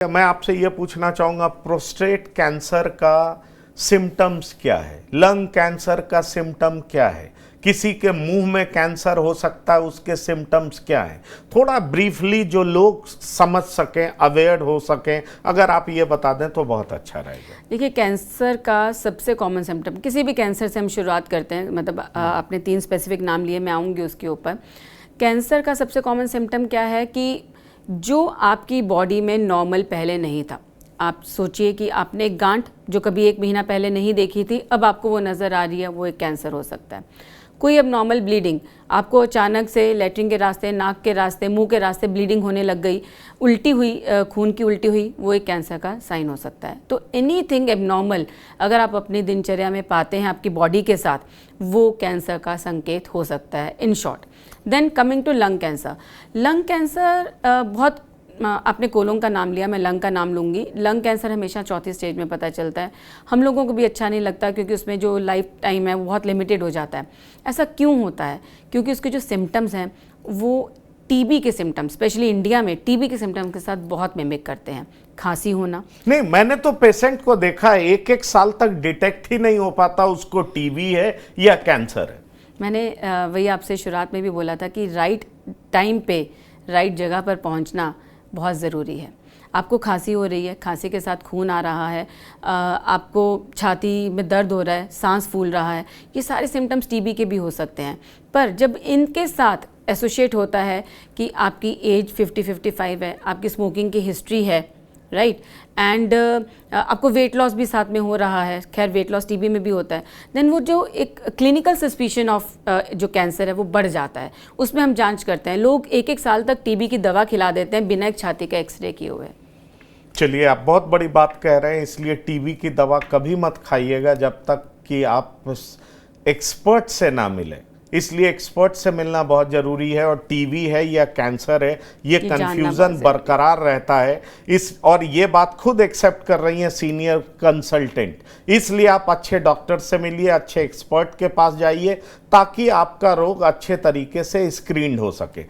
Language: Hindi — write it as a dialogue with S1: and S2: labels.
S1: मैं आपसे ये पूछना चाहूँगा, प्रोस्टेट कैंसर का सिम्टम्स क्या है, लंग कैंसर का सिम्टम क्या है, किसी के मुंह में कैंसर हो सकता है उसके सिम्टम्स क्या है, थोड़ा ब्रीफली जो लोग समझ सकें, अवेयर हो सकें, अगर आप ये बता दें तो बहुत अच्छा रहेगा।
S2: देखिए, कैंसर का सबसे कॉमन सिम्टम, किसी भी कैंसर से हम शुरुआत करते हैं, मतलब आपने 3 स्पेसिफिक नाम लिए, मैं आऊँगी उसके ऊपर। कैंसर का सबसे कॉमन सिम्टम क्या है कि जो आपकी बॉडी में नॉर्मल पहले नहीं था। आप सोचिए कि आपने एक गांठ जो कभी 1 महीना पहले नहीं देखी थी, अब आपको वो नज़र आ रही है, वो एक कैंसर हो सकता है। कोई अब नॉर्मल ब्लीडिंग, आपको अचानक से लैट्रिन के रास्ते, नाक के रास्ते, मुंह के रास्ते ब्लीडिंग होने लग गई, उल्टी हुई, खून की उल्टी हुई, वो एक कैंसर का साइन हो सकता है। तो एनीथिंग एबनॉर्मल अगर आप अपनी दिनचर्या में पाते हैं आपकी बॉडी के साथ, वो कैंसर का संकेत हो सकता है, in short. Then coming to lung cancer. Lung cancer बहुत, आपने कोलों का नाम लिया, मैं लंग का नाम लूँगी। लंग कैंसर हमेशा चौथी स्टेज में पता चलता है। हम लोगों को भी अच्छा नहीं लगता क्योंकि उसमें जो लाइफ टाइम है वो बहुत लिमिटेड हो जाता है। ऐसा क्यों होता है? क्योंकि उसके जो सिम्टम्स हैं वो टीबी के सिम्टम्स, स्पेशली इंडिया में टीबी के सिम्टम्स के साथ बहुत मिमिक करते हैं। खांसी होना,
S1: नहीं, मैंने तो पेशेंट को देखा है 1-1 साल तक डिटेक्ट ही नहीं हो पाता उसको टीबी है या कैंसर है।
S2: मैंने वही आपसे शुरुआत में भी बोला था कि राइट टाइम पे राइट जगह पर पहुंचना बहुत ज़रूरी है। आपको खांसी हो रही है, खांसी के साथ खून आ रहा है, आपको छाती में दर्द हो रहा है, सांस फूल रहा है, ये सारे सिम्टम्स टीबी के भी हो सकते हैं। पर जब इनके साथ एसोसिएट होता है कि आपकी एज 50-55 है, आपकी स्मोकिंग की हिस्ट्री है, राइट, एंड आपको वेट लॉस भी साथ में हो रहा है, खैर वेट लॉस टीबी में भी होता है, देन वो जो एक क्लिनिकल सस्पिशन ऑफ जो कैंसर है वो बढ़ जाता है। उसमें हम जांच करते हैं। लोग 1-1 साल तक टीबी की दवा खिला देते हैं बिना एक छाती का एक्सरे किए हुए।
S1: चलिए, आप बहुत बड़ी बात कह रहे हैं, इसलिए टीबी की दवा कभी मत खाइएगा जब तक कि आप एक्सपर्ट से ना मिलें। इसलिए एक्सपर्ट से मिलना बहुत ज़रूरी है, और टीबी है या कैंसर है ये कंफ्यूजन बरकरार रहता है। और ये बात खुद एक्सेप्ट कर रही हैं सीनियर कंसल्टेंट। इसलिए आप अच्छे डॉक्टर से मिलिए, अच्छे एक्सपर्ट के पास जाइए, ताकि आपका रोग अच्छे तरीके से स्क्रीन्ड हो सके।